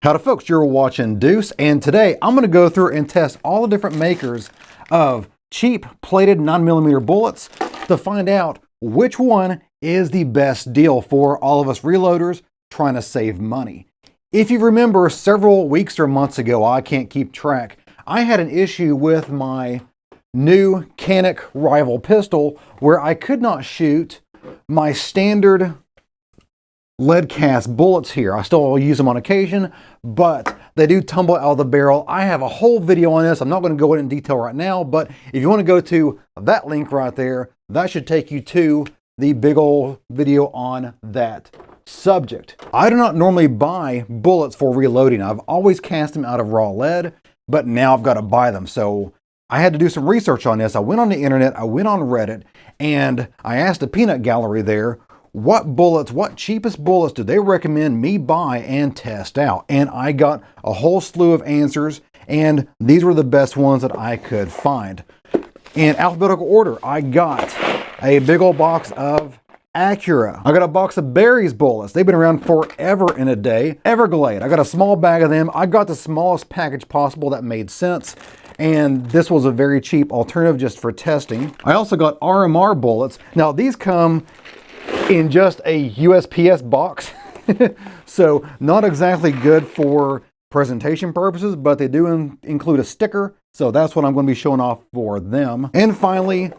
Howdy folks, you're watching Deuce, and today I'm going to go through and test all the different makers of cheap plated 9mm bullets to find out which one is the best deal for all of us reloaders trying to save money. If you remember several weeks or months ago, I can't keep track, I had an issue with my new Canik Rival pistol where I could not shoot my standard lead cast bullets here. I still use them on occasion, but they do tumble out of the barrel. I have a whole video on this. I'm not going to go in detail right now, but if you want to go to that link right there, that should take you to the big old video on that subject. I do not normally buy bullets for reloading. I've always cast them out of raw lead, but now I've got to buy them. So I had to do some research on this. I went on the internet, I went on Reddit, and I asked the peanut gallery there, what cheapest bullets do they recommend me buy and test out? And I got a whole slew of answers, and these were the best ones that I could find. In alphabetical order, I got a big old box of Acura. I got a box of Barry's bullets. They've been around forever and a day. Everglade, I got a small bag of them. I got the smallest package possible that made sense. And this was a very cheap alternative just for testing. I also got RMR bullets. Now these come in just a USPS box. So not exactly good for presentation purposes, but they do include a sticker. So that's what I'm going to be showing off for them. And finally,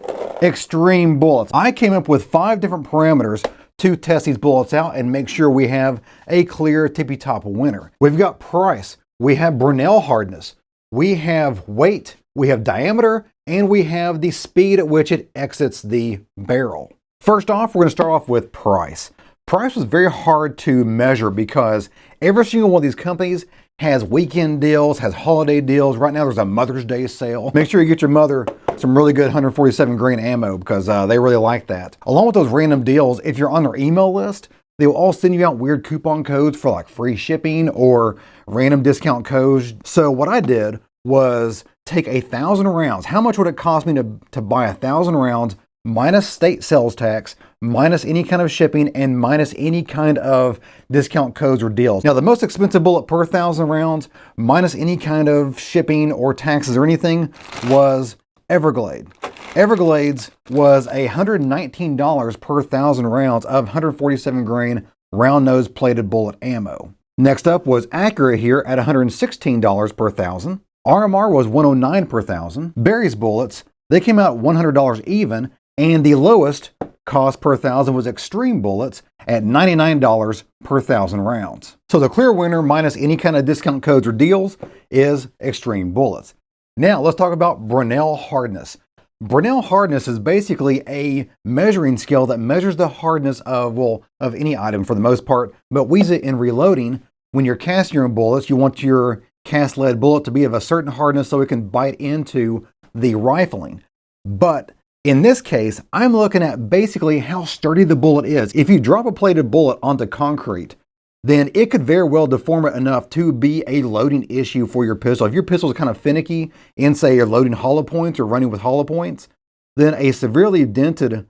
extreme bullets. I came up with 5 different parameters to test these bullets out and make sure we have a clear tippy top winner. We've got price, we have Brunel hardness, we have weight, we have diameter, and we have the speed at which it exits the barrel. First off, we're going to start off with price. Price was very hard to measure because every single one of these companies has weekend deals, has holiday deals. Right now there's a Mother's Day sale. Make sure you get your mother some really good 147 grain ammo because they really like that. Along with those random deals, if you're on their email list, they will all send you out weird coupon codes for like free shipping or random discount codes. So what I did was take 1,000 rounds. How much would it cost me to buy 1,000 rounds minus state sales tax, minus any kind of shipping, and minus any kind of discount codes or deals. Now, the most expensive bullet per 1,000 rounds, minus any kind of shipping or taxes or anything, was Everglade. Everglades was $119 per 1,000 rounds of 147 grain round nose plated bullet ammo. Next up was Acura here at $116 per 1,000. RMR was $109 per 1,000. Barry's bullets, they came out $100 even, and the lowest cost per 1,000 was Extreme bullets at $99 per 1,000 rounds. So the clear winner minus any kind of discount codes or deals is Extreme bullets. Now let's talk about Brunel hardness. Brunel hardness is basically a measuring scale that measures the hardness of any item for the most part, but we use it in reloading. When you're casting your own bullets, you want your cast lead bullet to be of a certain hardness so it can bite into the rifling. But in this case, I'm looking at basically how sturdy the bullet is. If you drop a plated bullet onto concrete, then it could very well deform it enough to be a loading issue for your pistol. If your pistol is kind of finicky and say you're loading hollow points or running with hollow points, then a severely dented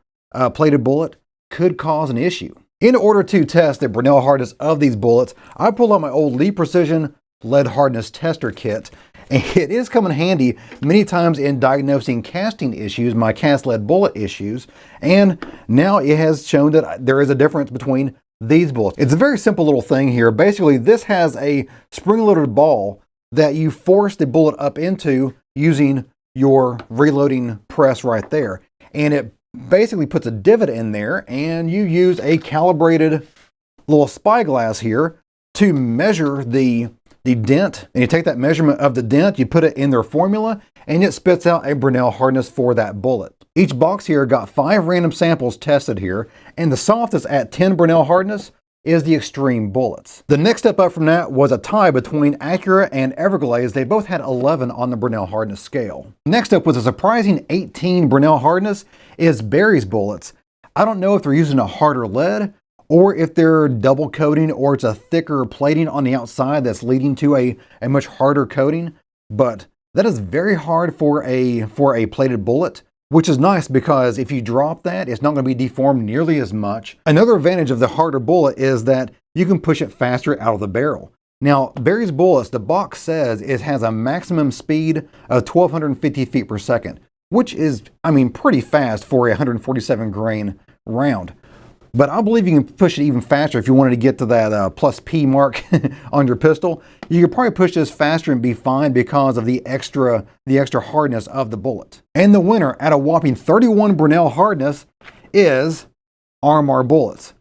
plated bullet could cause an issue. In order to test the Brunel hardness of these bullets, I pulled out my old Lee Precision lead hardness tester kit. And it is coming handy many times in diagnosing casting issues, my cast lead bullet issues. And now it has shown that there is a difference between these bullets. It's a very simple little thing here. Basically, this has a spring-loaded ball that you force the bullet up into using your reloading press right there. And it basically puts a divot in there, and you use a calibrated little spyglass here to measure the dent, and you take that measurement of the dent, you put it in their formula, and it spits out a Brunel hardness for that bullet. Each box here got 5 random samples tested here, and the softest at 10 Brunel hardness is the Extreme bullets. The next step up from that was a tie between Acura and Everglades. They both had 11 on the Brunel hardness scale. Next up was a surprising 18 Brunel hardness is Barry's bullets. I don't know if they're using a harder lead, or if they're double coating, or it's a thicker plating on the outside that's leading to a much harder coating. But that is very hard for a plated bullet, which is nice because if you drop that, it's not going to be deformed nearly as much. Another advantage of the harder bullet is that you can push it faster out of the barrel. Now, Barry's bullets, the box says it has a maximum speed of 1,250 feet per second, which is, I mean, pretty fast for a 147 grain round. But I believe you can push it even faster if you wanted to get to that plus P mark on your pistol. You could probably push this faster and be fine because of the extra hardness of the bullet. And the winner at a whopping 31 Brunel hardness is RMR bullets.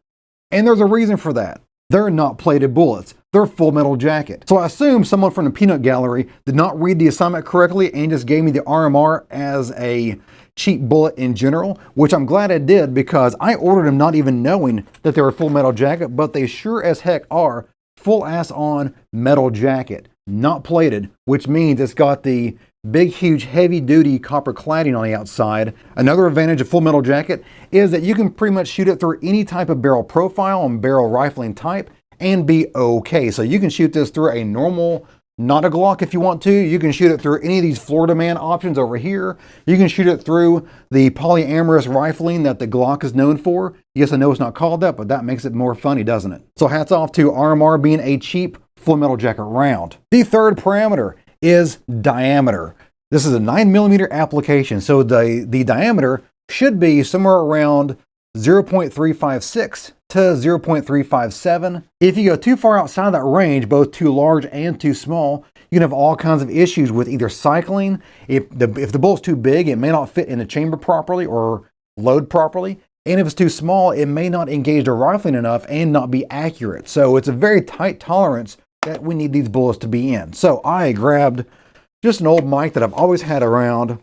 And there's a reason for that. They're not plated bullets. They're full metal jacket. So I assume someone from the peanut gallery did not read the assignment correctly and just gave me the RMR as a cheap bullet in general, which I'm glad I did because I ordered them not even knowing that they were full metal jacket, but they sure as heck are full ass on metal jacket, not plated, which means it's got the big, huge, heavy duty copper cladding on the outside. Another advantage of full metal jacket is that you can pretty much shoot it through any type of barrel profile and barrel rifling type and be okay. So you can shoot this through a normal, not a Glock if you want to. You can shoot it through any of these Florida Man options over here. You can shoot it through the polyamorous rifling that the Glock is known for. Yes, I know it's not called that, but that makes it more funny, doesn't it? So hats off to RMR being a cheap full metal jacket round. The third parameter is diameter. This is a 9mm application, so the diameter should be somewhere around 0.356 to 0.357. If you go too far outside that range, both too large and too small, you can have all kinds of issues with either cycling. If the bullet's too big, it may not fit in the chamber properly or load properly. And if it's too small, it may not engage the rifling enough and not be accurate. So it's a very tight tolerance that we need these bullets to be in. So I grabbed just an old mic that I've always had around.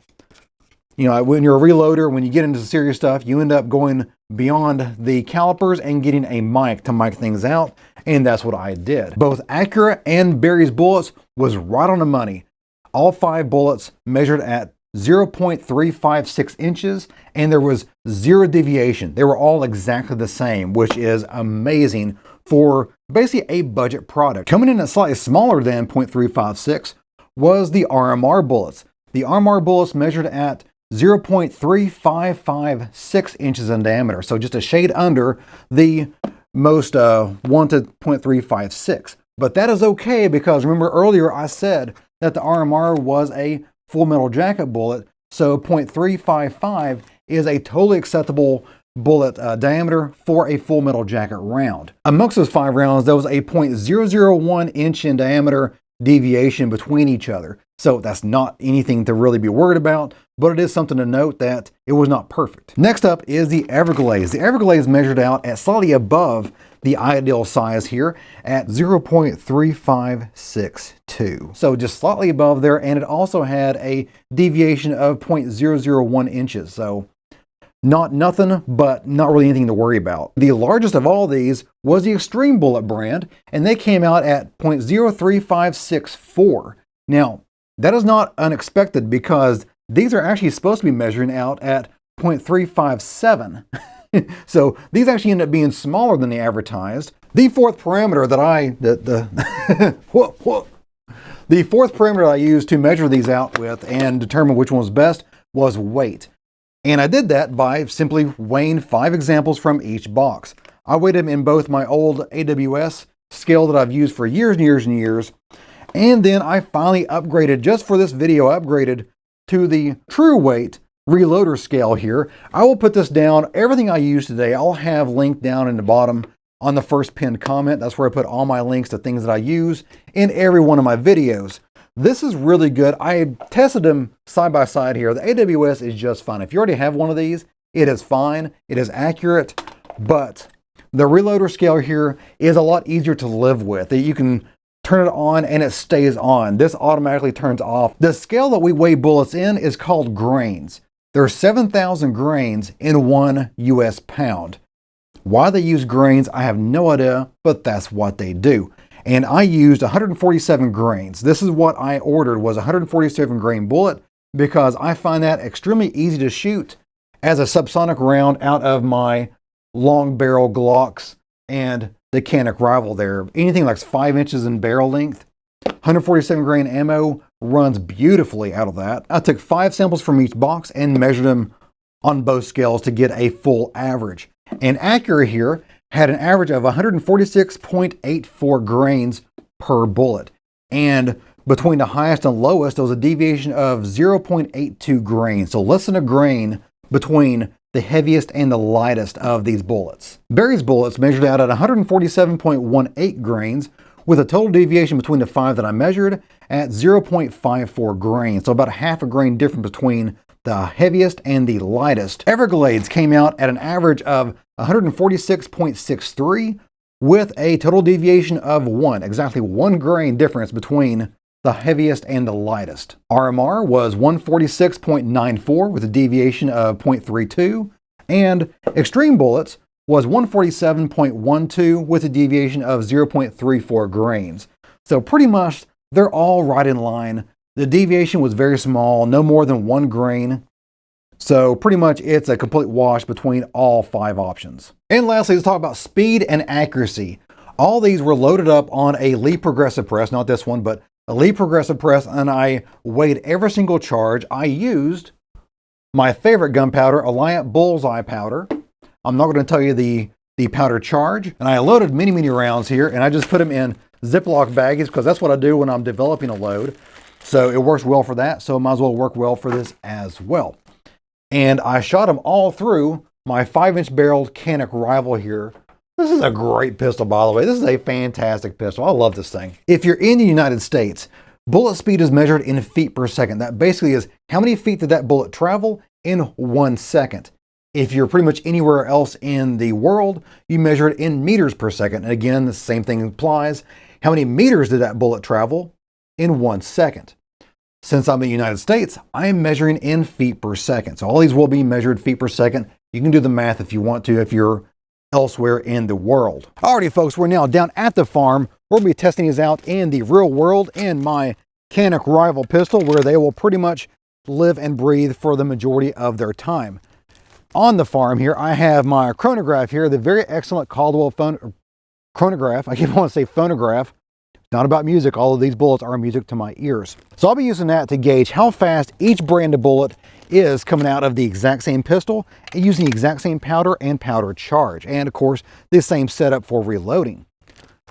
You know, when you're a reloader, when you get into serious stuff, you end up going beyond the calipers and getting a mic to mic things out, and that's what I did. Both Acura and Barry's bullets was right on the money. All 5 bullets measured at 0.356 inches, and there was 0 deviation. They were all exactly the same, which is amazing for basically a budget product. Coming in at slightly smaller than 0.356 was the RMR bullets. The RMR bullets measured at 0.3556 inches in diameter, so just a shade under the most wanted 0.356. But that is okay because remember earlier I said that the RMR was a full metal jacket bullet, so 0.355 is a totally acceptable bullet diameter for a full metal jacket round. Amongst those 5 rounds, there was a 0.001 inch in diameter deviation between each other. So that's not anything to really be worried about, but it is something to note that it was not perfect. Next up is the Everglades. The Everglades measured out at slightly above the ideal size here at 0.3562. So just slightly above there, and it also had a deviation of 0.001 inches. So not nothing, but not really anything to worry about. The largest of all these was the Extreme Bullet brand, and they came out at 0.03564. Now, that is not unexpected because these are actually supposed to be measuring out at 0.357. So these actually end up being smaller than they advertised. The fourth parameter that the fourth parameter I used to measure these out with and determine which one was best was weight. And I did that by simply weighing 5 examples from each box. I weighed them in both my old AWS scale that I've used for years and years and years. And then I finally upgraded, just for this video, upgraded to the true weight reloader scale here. I will put this down. Everything I use today, I'll have linked down in the bottom on the first pinned comment. That's where I put all my links to things that I use in every one of my videos. This is really good. I tested them side by side here. The AWS is just fine. If you already have one of these, it is fine. It is accurate, but the reloader scale here is a lot easier to live with. You can turn it on and it stays on. This automatically turns off. The scale that we weigh bullets in is called grains. There are 7,000 grains in 1 US pound. Why they use grains, I have no idea, but that's what they do. And I used 147 grains. This is what I ordered, was a 147 grain bullet, because I find that extremely easy to shoot as a subsonic round out of my long barrel Glocks and the Canic Rival there. Anything like 5 inches in barrel length, 147 grain ammo runs beautifully out of that. I took 5 samples from each box and measured them on both scales to get a full average. And Acura here had an average of 146.84 grains per bullet. And between the highest and lowest, there was a deviation of 0.82 grains. So less than a grain between the heaviest and the lightest of these bullets. Barry's bullets measured out at 147.18 grains, with a total deviation between the 5 that I measured at 0.54 grains. So about a half a grain difference between the heaviest and the lightest. Everglades came out at an average of 146.63 with a total deviation of 1, exactly 1 grain difference between the heaviest and the lightest. RMR was 146.94 with a deviation of 0.32, and Extreme Bullets was 147.12 with a deviation of 0.34 grains. So pretty much they're all right in line. The deviation was very small, no more than 1 grain. So pretty much it's a complete wash between all 5 options. And lastly, let's talk about speed and accuracy. All these were loaded up on a Lee Progressive Press, not this one, but a Lee Progressive Press, and I weighed every single charge. I used my favorite gunpowder, Alliant Bullseye powder. I'm not going to tell you the powder charge. And I loaded many rounds here, and I just put them in Ziploc baggies because that's what I do when I'm developing a load. So it works well for that, so it might as well work well for this as well. And I shot them all through my 5-inch barreled Canic Rival here. This is a great pistol, by the way. This is a fantastic pistol. I love this thing. If you're in the United States, bullet speed is measured in feet per second. That basically is how many feet did that bullet travel in 1 second. If you're pretty much anywhere else in the world, you measure it in meters per second. And again, the same thing applies. How many meters did that bullet travel in 1 second? Since I'm in the United States, I am measuring in feet per second. So all these will be measured feet per second. You can do the math if you want to, if you're elsewhere in the world. Alrighty, folks, we're now down at the farm. We'll be testing these out in the real world in my Canic Rival pistol, where they will pretty much live and breathe for the majority of their time. On the farm here, I have my chronograph here, the very excellent Caldwell chronograph. I keep wanting to say phonograph. Not about music, all of these bullets are music to my ears. So I'll be using that to gauge how fast each brand of bullet is coming out of the exact same pistol and using the exact same powder and powder charge. And of course, this same setup for reloading.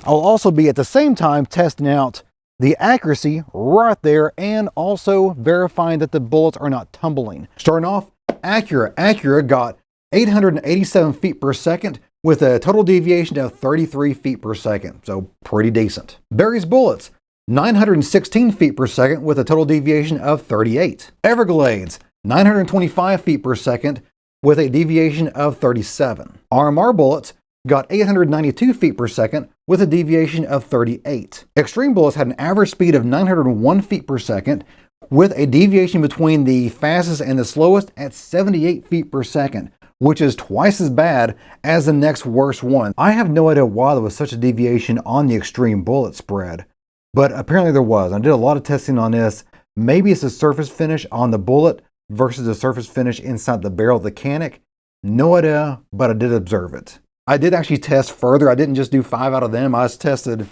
I'll also be at the same time testing out the accuracy right there and also verifying that the bullets are not tumbling. Starting off, Acura. Acura got 887 feet per second with a total deviation of 33 feet per second, so pretty decent. Barry's Bullets, 916 feet per second with a total deviation of 38. Everglades, 925 feet per second with a deviation of 37. RMR Bullets got 892 feet per second with a deviation of 38. Extreme Bullets had an average speed of 901 feet per second with a deviation between the fastest and the slowest at 78 feet per second, which is twice as bad as the next worst one. I have no idea why there was such a deviation on the Extreme Bullet spread, but apparently there was. I did a lot of testing on this. Maybe it's the surface finish on the bullet versus the surface finish inside the barrel of the Canic. No idea, but I did observe it. I did actually test further. I didn't just do 5 out of them. I just tested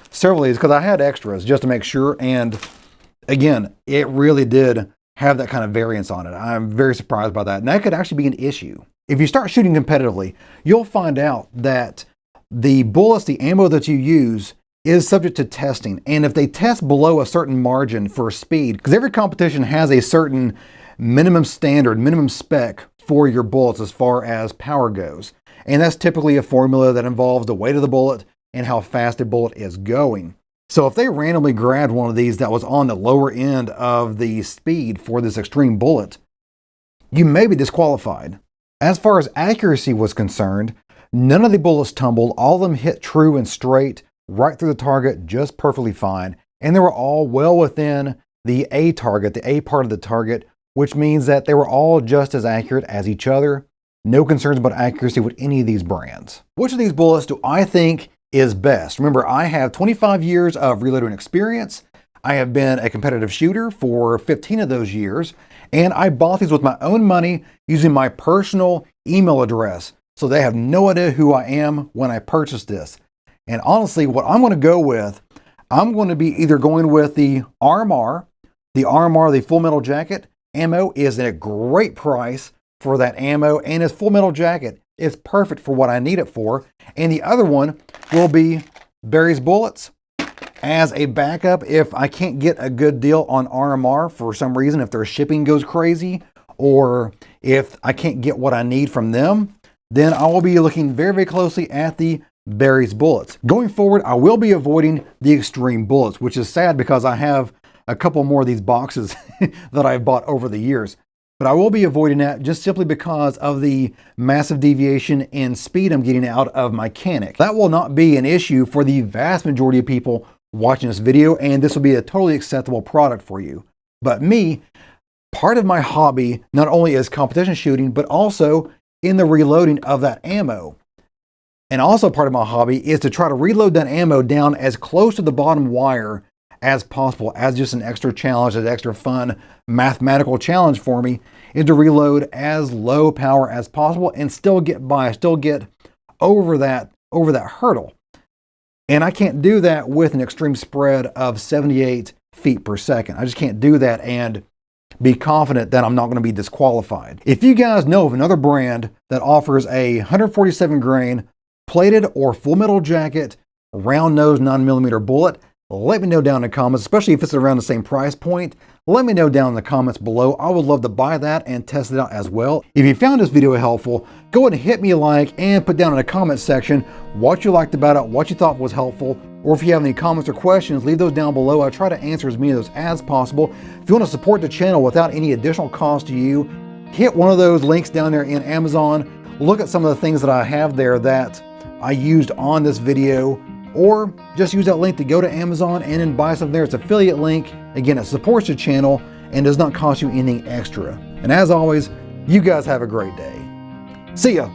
several of these because I had extras just to make sure. And again, it really did have that kind of variance on it. I'm very surprised by that. And that could actually be an issue. If you start shooting competitively, you'll find out that the bullets, the ammo that you use is subject to testing. And if they test below a certain margin for speed, because every competition has a certain minimum standard, minimum spec for your bullets as far as power goes. And that's typically a formula that involves the weight of the bullet and how fast the bullet is going. So if they randomly grabbed one of these that was on the lower end of the speed for this Extreme Bullet, you may be disqualified. As far as accuracy was concerned, none of the bullets tumbled. All of them hit true and straight right through the target just perfectly fine. And they were all well within the A target, the A part of the target, which means that they were all just as accurate as each other. No concerns about accuracy with any of these brands. Which of these bullets do I think is best? Remember, I have 25 years of reloading experience. I have been a competitive shooter for 15 of those years, and I bought these with my own money using my personal email address. So they have no idea who I am when I purchased this. And honestly, what I'm going to go with, I'm going to be either going with the RMR, the Full Metal Jacket ammo is at a great price for that ammo, and its Full Metal Jacket is perfect for what I need it for. And the other one will be Barry's Bullets. as a backup if I can't get a good deal on RMR for some reason, if their shipping goes crazy, or if I can't get what I need from them, then I will be looking very, very closely at the Berries bullets. Going forward, I will be avoiding the extreme bullets, which is sad because I have a couple more of these boxes that I've bought over the years. But I will be avoiding that just simply because of the massive deviation in speed I'm getting out of my Canic. That will not be an issue for the vast majority of people watching this video, and this will be a totally acceptable product for you. But me, part of my hobby not only is competition shooting, but also in the reloading of that ammo. And also part of my hobby is to try to reload that ammo down as close to the bottom wire as possible, as just an extra challenge, an extra fun mathematical challenge for me, is to reload as low power as possible and still get by, still get over that hurdle. And I can't do that with an extreme spread of 78 feet per second. I just can't do that and be confident that I'm not going to be disqualified. If you guys know of another brand that offers a 147 grain plated or full metal jacket, round nose 9mm bullet, let me know down in the comments, especially if it's around the same price point. Let me know down in the comments below. I would love to buy that and test it out as well. If you found this video helpful, go ahead and hit me a like and put down in the comment section what you liked about it, what you thought was helpful, or if you have any comments or questions, leave those down below. I try to answer as many of those as possible. If you want to support the channel without any additional cost to you, hit one of those links down there in Amazon. Look at some of the things that I have there that I used on this video, or just use that link to go to Amazon and then buy something there. It's an affiliate link. Again, it supports the channel and does not cost you anything extra. And as always, you guys have a great day. See ya.